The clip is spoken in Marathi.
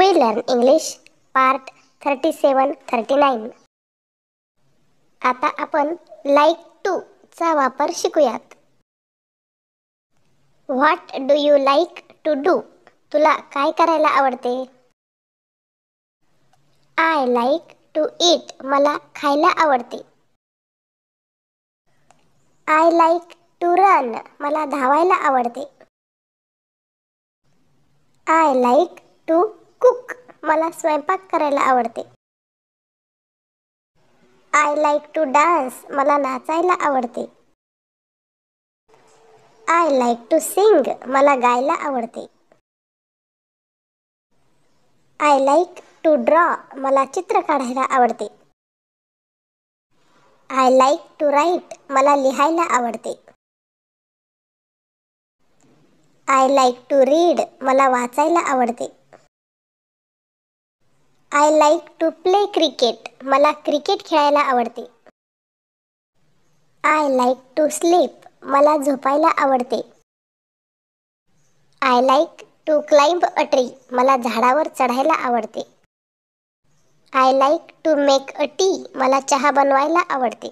We learn English part 37-39. आता आपण लाईक टू चा वापर शिकूयात. What do you like to do? तुला काय करायला आवडते? I like to eat. मला खायला आवडते. I like to run. मला धावायला आवडते. I like to cook. मला स्वयंपाक करायला आवडते. I like to dance. मला नाचायला आवडते. I like to sing. मला गायला आवडते. I like to draw. मला चित्र काढायला आवडते. I like to write. मला लिहायला आवडते. I like to read. मला वाचायला आवडते. I like to play cricket. मला क्रिकेट खेळायला आवडते. I like to sleep. मला झोपायला आवडते. I like to climb a tree. मला झाडावर चढायला आवडते. I like to make a tea. मला चहा बनवायला आवडते.